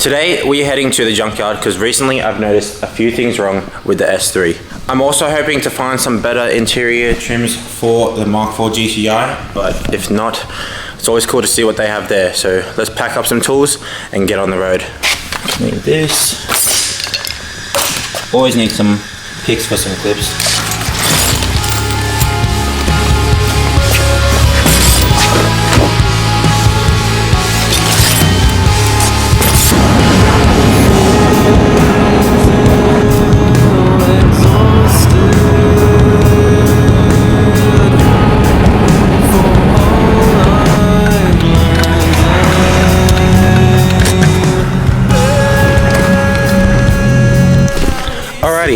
Today we're heading to the junkyard because recently I've noticed a few things wrong with the S3. I'm also hoping to find some better interior trims for the Mark IV GTI, but if not, it's always cool to see what they have there. So let's pack up some tools and get on the road. Need this. Always need some picks for some clips.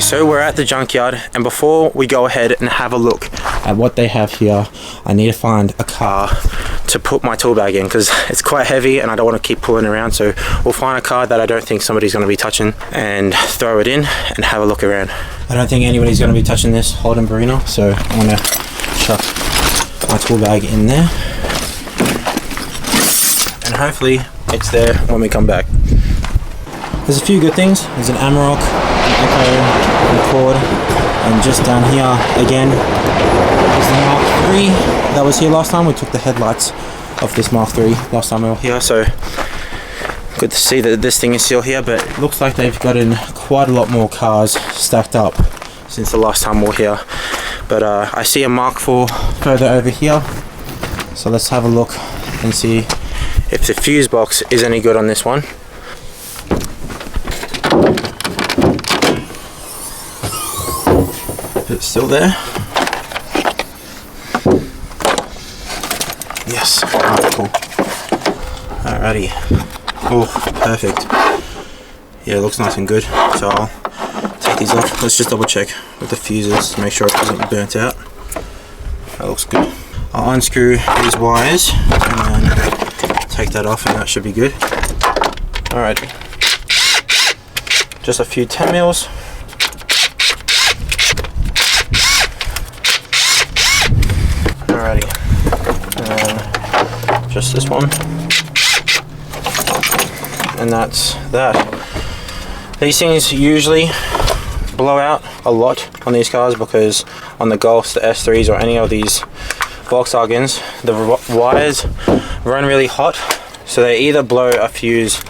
So we're at the junkyard, and before we go ahead and have a look at what they have here, I need to find a car to put my tool bag in because it's quite heavy and I don't want to keep pulling around. So we'll find a car that I don't think somebody's going to be touching and throw it in and have a look around. I don't think anybody's going to be touching this Holden Barina, so I'm going to chuck my tool bag in there and hopefully it's there when we come back. There's a few good things. There's an Amarok, Echo, record, and just down here again is the Mark III that was here last time. We took the headlights of this Mark III last time we were here, so good to see that this thing is still here, but it looks like they've gotten quite a lot more cars stacked up since the last time we were here. But I see a Mark IV further over here, so let's have a look and see if the fuse box is any good on this one. It's still there. Yes. Oh, cool. Alrighty. Oh, perfect. Yeah, it looks nice and good. So I'll take these off. Let's just double check with the fuses to make sure it isn't burnt out. That looks good. I'll unscrew these wires and then take that off, and that should be good. Alright. Just a few 10 mils. Alrighty, and just this one, and that's that. These things usually blow out a lot on these cars because on the Golfs, the S3s, or any of these Volkswagens, the wires run really hot, so they either blow a fuse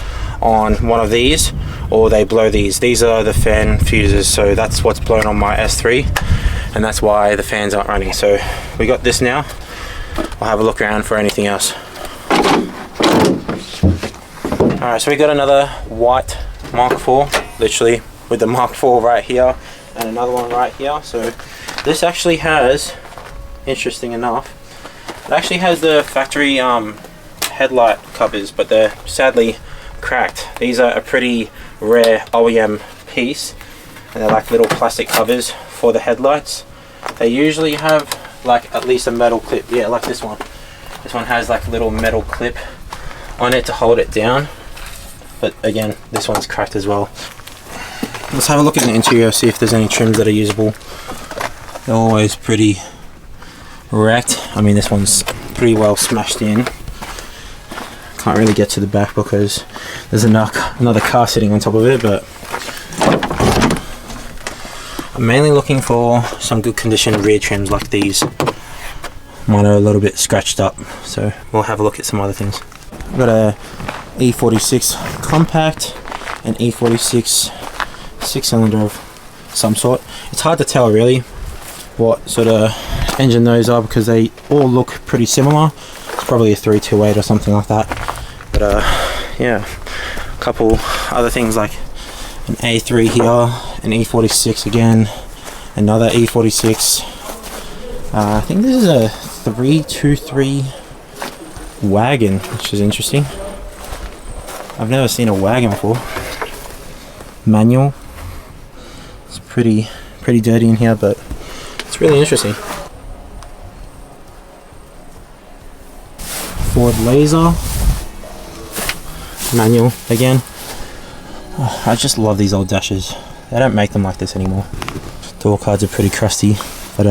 on one of these or they blow these. These are the fan fuses, so that's what's blown on my S3. And that's why the fans aren't running. So we got this now. I'll have a look around for anything else. Alright, so we got another white Mark IV, literally with the Mark IV right here and another one right here. So this actually has, interesting enough, it actually has the factory headlight covers, but they're sadly cracked. These are a pretty rare OEM piece, and they're like little plastic covers for the headlights. They usually have like at least a metal clip, yeah, like this one. This one has like a little metal clip on it to hold it down, but again, this one's cracked as well. Let's have a look at the interior, see if there's any trims that are usable. They're always pretty wrecked. I mean, this one's pretty well smashed in. Can't really get to the back because there's another car sitting on top of it, but I'm mainly looking for some good condition rear trims like these. Mine are a little bit scratched up, so we'll have a look at some other things. I've got a E46 compact and E46 6-cylinder of some sort. It's hard to tell really what sort of engine those are because they all look pretty similar. It's probably a 328 or something like that. But yeah, a couple other things like an A3 here, an E46 again, another E46. I think this is a 323 wagon, which is interesting. I've never seen a wagon before. Manual. It's pretty dirty in here, but it's really interesting. Ford Laser. Manual again. Oh, I just love these old dashes. They don't make them like this anymore. Door cards are pretty crusty, but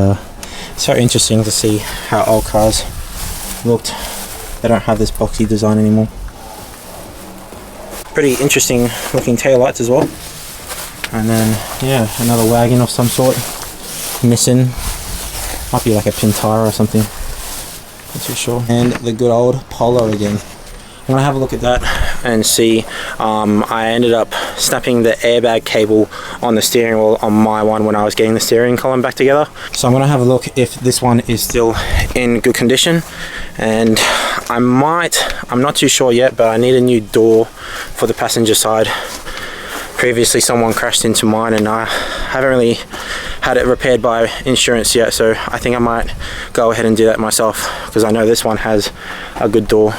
it's so interesting to see how old cars looked. They don't have this boxy design anymore. pretty interesting looking tail lights as well. And then yeah, another wagon of some sort missing. Might be like a Pintara or something, not too sure. And the good old Polo again. I'm gonna have a look at that and see. I ended up snapping the airbag cable on the steering wheel on my one when I was getting the steering column back together. So I'm gonna have a look if this one is still in good condition, and I'm not too sure yet, but I need a new door for the passenger side. Previously someone crashed into mine and I haven't really had it repaired by insurance yet, so I think I might go ahead and do that myself, because I know this one has a good door.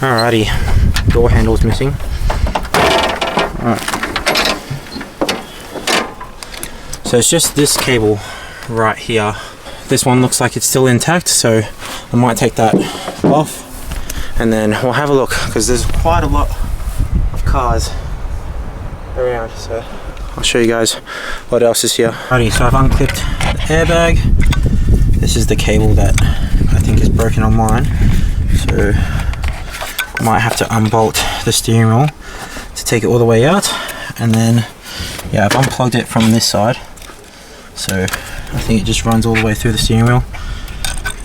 Alrighty, door handle's missing. Alright. So it's just this cable right here. This one looks like it's still intact, so I might take that off and then we'll have a look, because there's quite a lot of cars around, so I'll show you guys what else is here. Alrighty, so I've unclipped the airbag. This is the cable that I think is broken on mine, so might have to unbolt the steering wheel to take it all the way out. And then yeah, I've unplugged it from this side, so I think it just runs all the way through the steering wheel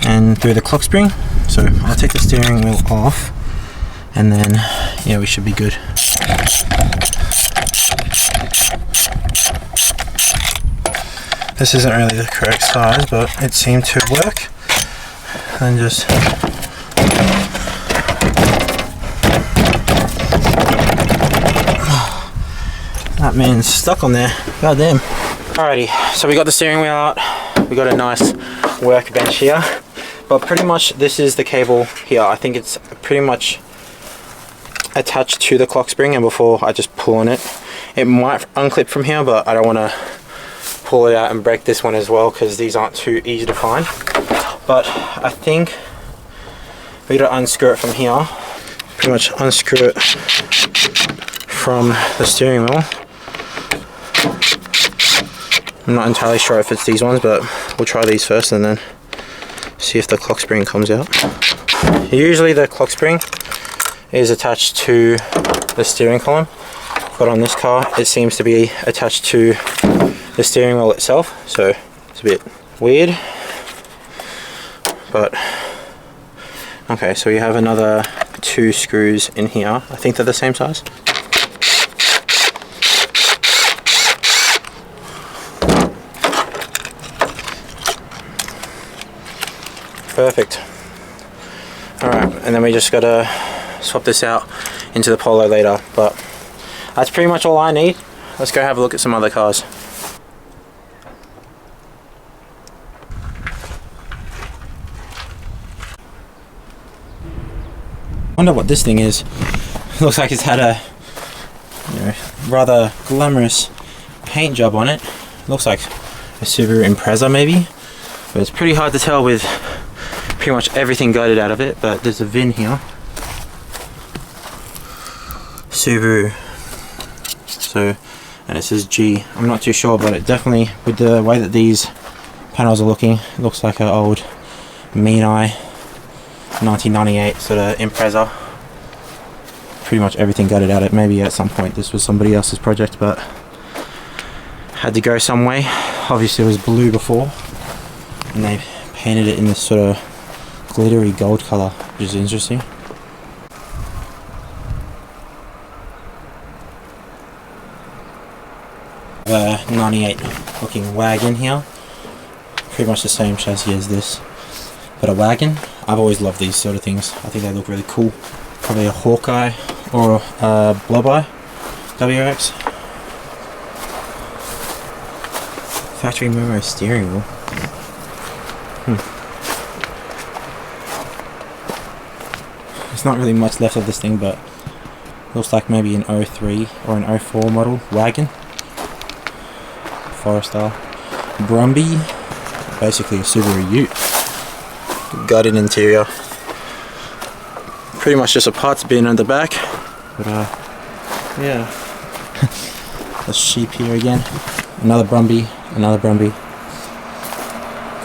and through the clock spring. So I'll take the steering wheel off and then yeah, we should be good. This isn't really the correct size, but it seemed to work. And just that man's stuck on there. God damn. Alrighty, so we got the steering wheel out. We got a nice workbench here. But pretty much this is the cable here. I think it's pretty much attached to the clock spring, and before I just pull on it, it might unclip from here, but I don't want to pull it out and break this one as well, because these aren't too easy to find. But I think we gotta unscrew it from here. Pretty much unscrew it from the steering wheel. I'm not entirely sure if it's these ones, but we'll try these first and then see if the clock spring comes out. Usually the clock spring is attached to the steering column, but on this car it seems to be attached to the steering wheel itself, so it's a bit weird. But okay, so we have another 2 screws in here. I think they're the same size. Perfect. Alright, and then we just gotta swap this out into the Polo later, but that's pretty much all I need. Let's go have a look at some other cars. I wonder what this thing is. Looks like it's had a rather glamorous paint job on it. Looks like a Subaru Impreza maybe, but it's pretty hard to tell with pretty much everything gutted out of it. But there's a VIN here, Subaru, so, and it says G. I'm not too sure, but it definitely, with the way that these panels are looking, it looks like an old Mean Eye 1998 sort of Impreza. Pretty much everything gutted out. It maybe at some point this was somebody else's project, but had to go some way. Obviously it was blue before, and they painted it in this sort of glittery gold color, which is interesting. A 98 looking wagon here, pretty much the same chassis as this, but a wagon. I've always loved these sort of things. I think they look really cool. Probably a Hawkeye or a Blob-Eye WRX. Factory Memo steering wheel. There's not really much left of this thing, but looks like maybe an 03 or an 04 model wagon. Forester. Brumby. Basically a Subaru Ute. Gutted interior. Pretty much just a parts bin at the back. But yeah. A sheep here again. Another Brumby. Another Brumby.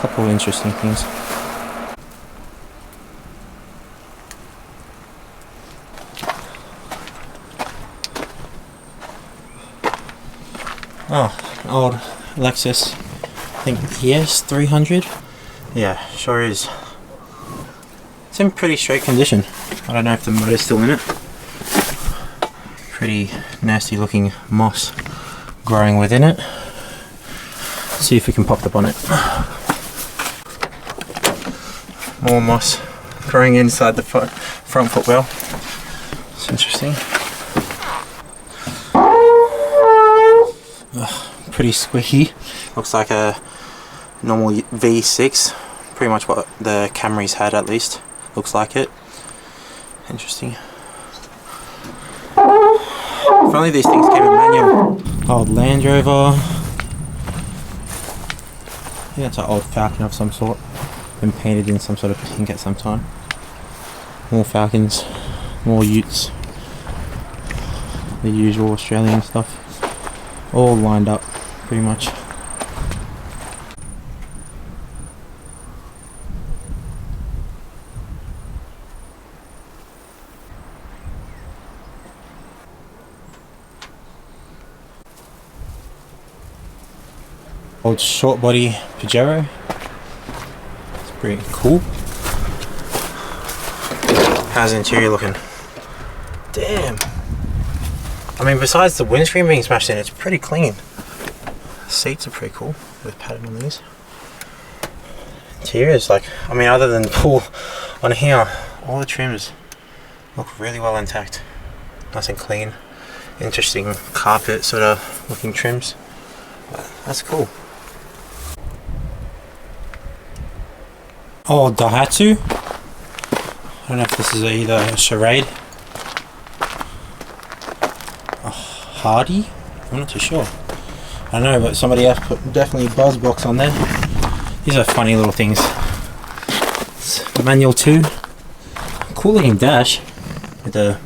Couple of interesting things. Oh, old Lexus, I think ES 300. Yeah, sure is. It's in pretty straight condition. I don't know if the motor's still in it. Pretty nasty looking moss growing within it. Let's see if we can pop the bonnet. More moss growing inside the front footwell. It's interesting. Pretty squeaky. Looks like a normal V6. Pretty much what the Camrys had, at least. Looks like it. Interesting. If only these things came in manual. Old Land Rover. I think that's an old Falcon of some sort. Been painted in some sort of pink at some time. More Falcons. More Utes. The usual Australian stuff. All lined up, pretty much. Old short body Pajero. It's pretty cool. How's the interior looking? Damn. I mean, besides the windscreen being smashed in, it's pretty clean. The seats are pretty cool with pattern on these. Interior is like, I mean, other than the pool on here, all the trims look really well intact. Nice and clean. Interesting carpet sort of looking trims. That's cool. Oh, Daihatsu. I don't know if this is either a Charade. Hardy? I'm not too sure. I don't know, but somebody else put definitely Buzzbox on there. These are funny little things. It's manual 2. Cool looking dash with a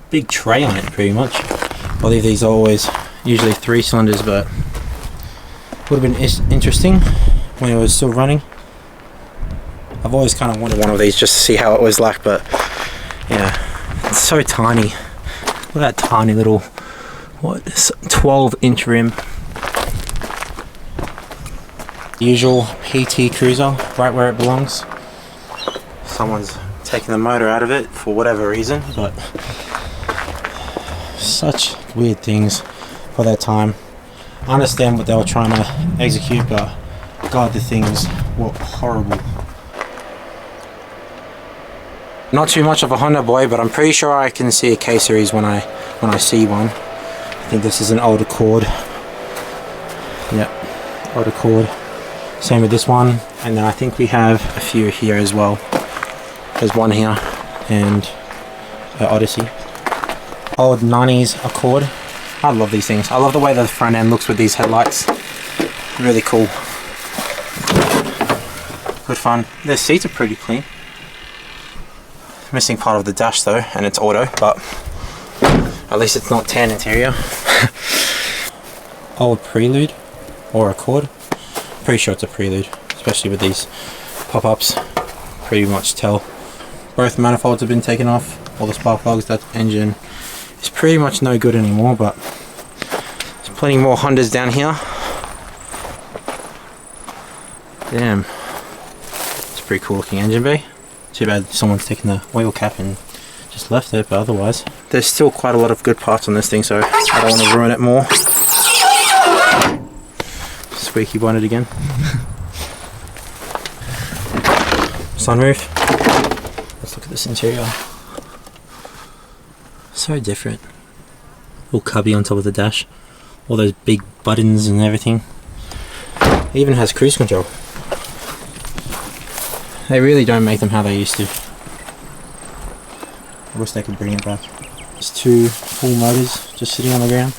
big tray on it, pretty much. I believe these are always usually 3 cylinders, but would have been interesting when it was still running. I've always kind of wanted one of these just to see how it was like, but yeah, it's so tiny. Look at that tiny little, what, 12-inch rim. Usual PT Cruiser, right where it belongs. Someone's taking the motor out of it for whatever reason, but such weird things for their time. I understand what they were trying to execute, but God, the things were horrible. Not too much of a Honda boy, but I'm pretty sure I can see a K-Series when I see one. I think this is an old Accord. Yep, old Accord. Same with this one, and then I think we have a few here as well. There's one here, and an Odyssey. Old 90s Accord. I love these things. I love the way the front end looks with these headlights. Really cool. Good fun. The seats are pretty clean. Missing part of the dash though, and it's auto, but at least it's not tan interior. Old Prelude or Accord. Pretty sure it's a Prelude, especially with these pop-ups. Pretty much tell. Both manifolds have been taken off, all the spark plugs. That engine is pretty much no good anymore, but there's plenty more Hondas down here. Damn, it's a pretty cool looking engine bay. Too bad someone's taken the oil cap and just left it, but otherwise there's still quite a lot of good parts on this thing, so I don't want to ruin it more. Squeaky bonnet again. Sunroof. Let's look at this interior. So different. Little cubby on top of the dash. All those big buttons and everything. It even has cruise control. They really don't make them how they used to. I wish they could bring it back. There's 2 full motors just sitting on the ground.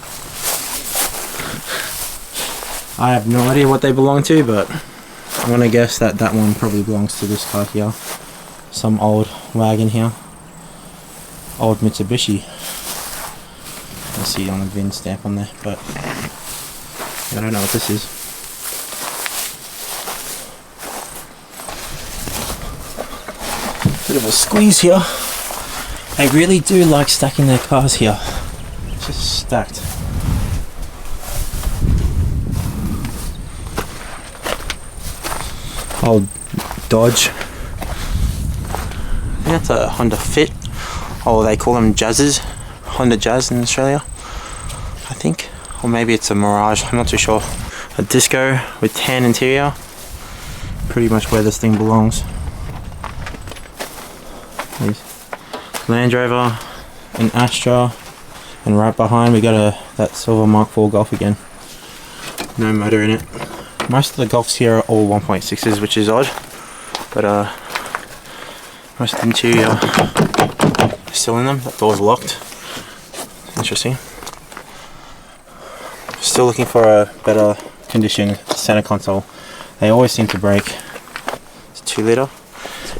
I have no idea what they belong to, but I'm gonna guess that that one probably belongs to this car here. Some old wagon here. Old Mitsubishi. I see on the VIN stamp on there, but I don't know what this is. Bit of a squeeze here. They really do like stacking their cars here. Just stacked. old Dodge. I think that's a Honda Fit, or they call them Jazzes, Honda Jazz in Australia, I think, or maybe it's a Mirage, I'm not too sure. A Disco with tan interior, pretty much where this thing belongs. There's Land Rover, an Astra, and right behind we got that silver Mark IV Golf again. No motor in it. Most of the Golfs here are all 1.6s, which is odd, but most of the interior is still in them. That door's locked. Interesting. Still looking for a better condition center console. They always seem to break. It's a 2 litre.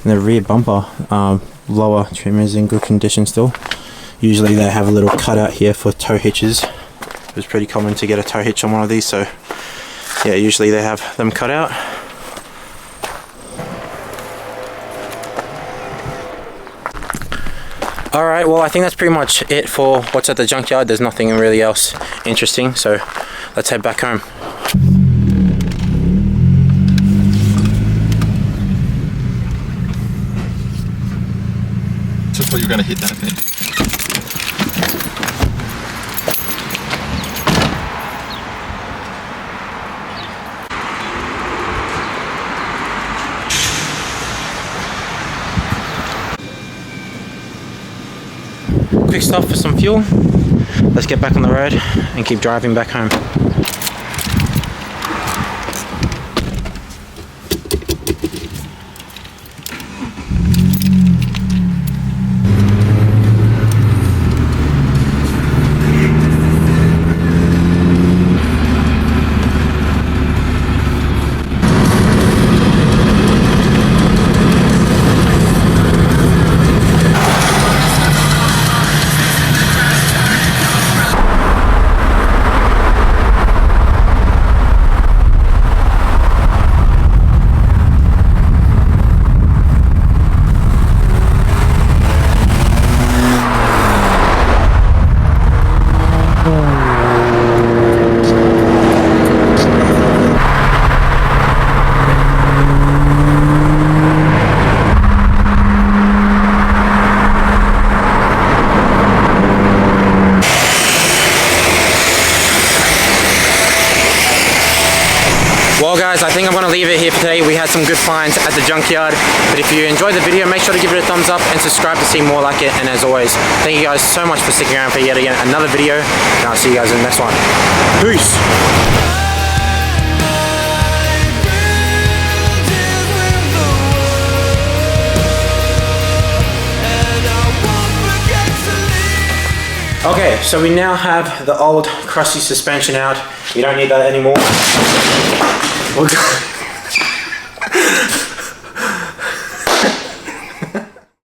And the rear bumper, lower trim is in good condition still. Usually they have a little cutout here for tow hitches. It was pretty common to get a tow hitch on one of these, so yeah, usually they have them cut out. Alright, well I think that's pretty much it for what's at the junkyard. There's nothing really else interesting, so let's head back home. Just thought you were going to hit that thing. Quick stop for some fuel. Let's get back on the road and keep driving back home. Well guys, I think I'm going to leave it here for today. We had some good finds at the junkyard, but if you enjoyed the video, make sure to give it a thumbs up and subscribe to see more like it. And as always, thank you guys so much for sticking around for yet again another video, and I'll see you guys in the next one. Peace! Okay, so we now have the old crusty suspension out. We don't need that anymore.